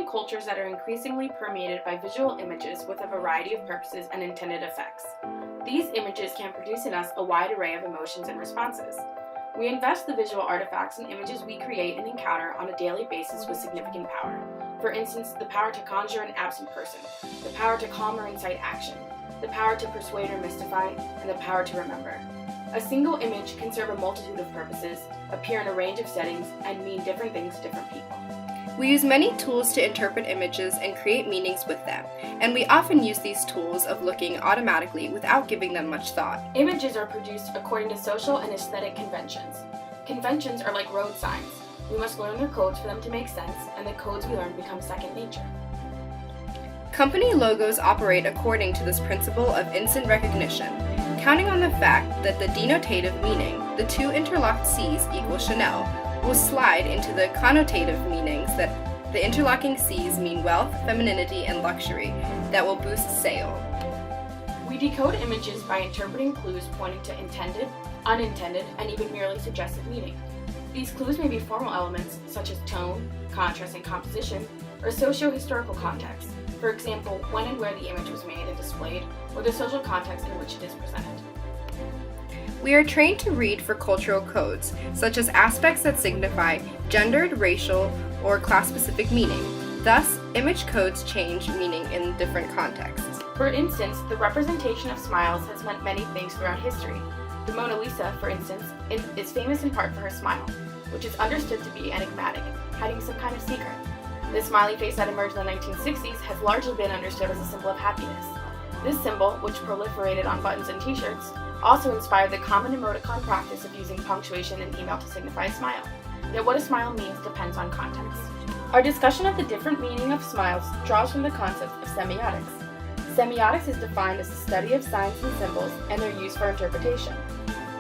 cultures that are increasingly permeated by visual images with a variety of purposes and intended effects. These images can produce in us a wide array of emotions and responses. We invest the visual artifacts and images we create and encounter on a daily basis with significant power. For instance, the power to conjure an absent person, the power to calm or incite action, the power to persuade or mystify, and the power to remember. A single image can serve a multitude of purposes, appear in a range of settings, and mean different things to different people. We use many tools to interpret images and create meanings with them, and we often use these tools of looking automatically without giving them much thought. Images are produced according to social and aesthetic conventions. Conventions are like road signs. We must learn their codes for them to make sense, and the codes we learn become second nature. Company logos operate according to this principle of instant recognition, counting on the fact that the denotative meaning, the two interlocked C's equal Chanel, will slide into the connotative meanings that the interlocking C's mean wealth, femininity, and luxury that will boost sale. We decode images by interpreting clues pointing to intended, unintended, and even merely suggestive meaning. These clues may be formal elements such as tone, contrast, and composition, or socio-historical context, for example, when and where the image was made and displayed, or the social context in which it is presented. We are trained to read for cultural codes, such as aspects that signify gendered, racial, or class-specific meaning. Thus, image codes change meaning in different contexts. For instance, the representation of smiles has meant many things throughout history. The Mona Lisa, for instance, is famous in part for her smile, which is understood to be enigmatic, hiding some kind of secret. The smiley face that emerged in the 1960s has largely been understood as a symbol of happiness. This symbol, which proliferated on buttons and t-shirts, also inspired the common emoticon practice of using punctuation in email to signify a smile. Yet what a smile means depends on context. Our discussion of the different meaning of smiles draws from the concept of semiotics. Semiotics is defined as the study of signs and symbols and their use for interpretation.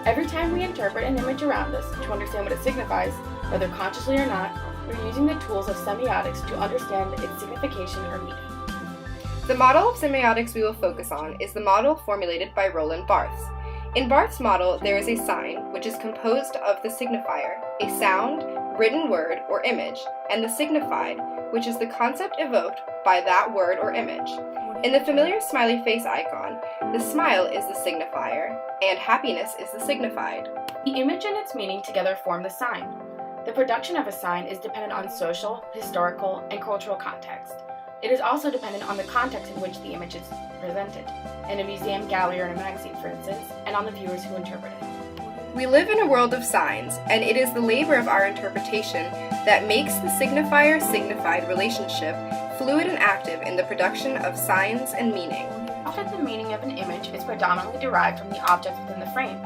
Every time we interpret an image around us to understand what it signifies, whether consciously or not, we're using the tools of semiotics to understand its signification or meaning. The model of semiotics we will focus on is the model formulated by Roland Barthes. In Barthes' model, there is a sign, which is composed of the signifier, a sound, written word, or image, and the signified, which is the concept evoked by that word or image. In the familiar smiley face icon, the smile is the signifier, and happiness is the signified. The image and its meaning together form the sign. The production of a sign is dependent on social, historical, and cultural context. It is also dependent on the context in which the image is presented, in a museum, gallery, or in a magazine, for instance, and on the viewers who interpret it. We live in a world of signs, and it is the labor of our interpretation that makes the signifier-signified relationship fluid and active in the production of signs and meaning. Often the meaning of an image is predominantly derived from the object within the frame.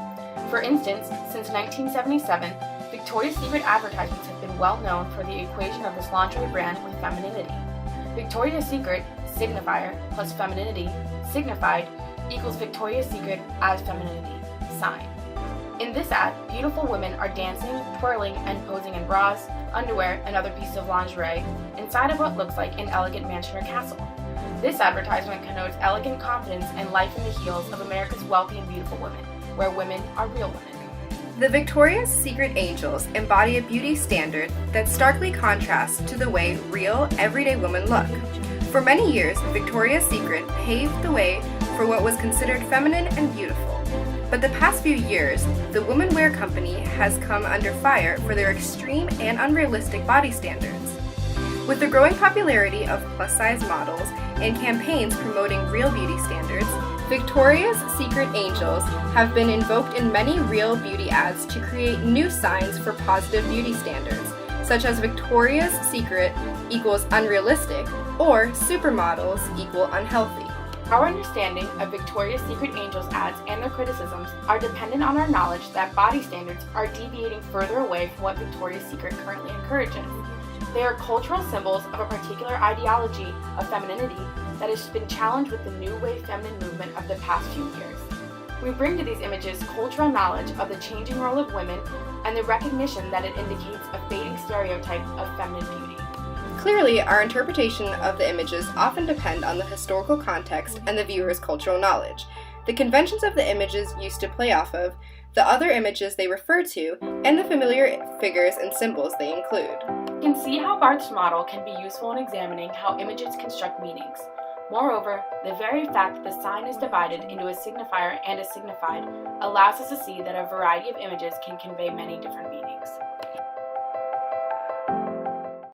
For instance, since 1977, Victoria's Secret advertisements have been well known for the equation of this lingerie brand with femininity. Victoria's Secret, signifier, plus femininity, signified, equals Victoria's Secret as femininity, sign. In this ad, beautiful women are dancing, twirling, and posing in bras, underwear, and other pieces of lingerie inside of what looks like an elegant mansion or castle. This advertisement connotes elegant confidence and life in the heels of America's wealthy and beautiful women, where women are real women. The Victoria's Secret angels embody a beauty standard that starkly contrasts to the way real, everyday women look. For many years, Victoria's Secret paved the way for what was considered feminine and beautiful. But the past few years, the woman-wear company has come under fire for their extreme and unrealistic body standards. With the growing popularity of plus-size models and campaigns promoting real beauty standards, Victoria's Secret angels have been invoked in many real beauty ads to create new signs for positive beauty standards, such as Victoria's Secret equals unrealistic or supermodels equal unhealthy. Our understanding of Victoria's Secret angels ads and their criticisms are dependent on our knowledge that body standards are deviating further away from what Victoria's Secret currently encourages. They are cultural symbols of a particular ideology of femininity that has been challenged with the new wave feminine movement of the past few years. We bring to these images cultural knowledge of the changing role of women and the recognition that it indicates a fading stereotype of feminine beauty. Clearly, our interpretation of the images often depend on the historical context and the viewer's cultural knowledge, the conventions of the images used to play off of, the other images they refer to, and the familiar figures and symbols they include. It can can see how Barth's model can be useful in examining how images construct meanings. Moreover, the very fact that the sign is divided into a signifier and a signified allows us to see that a variety of images can convey many different meanings.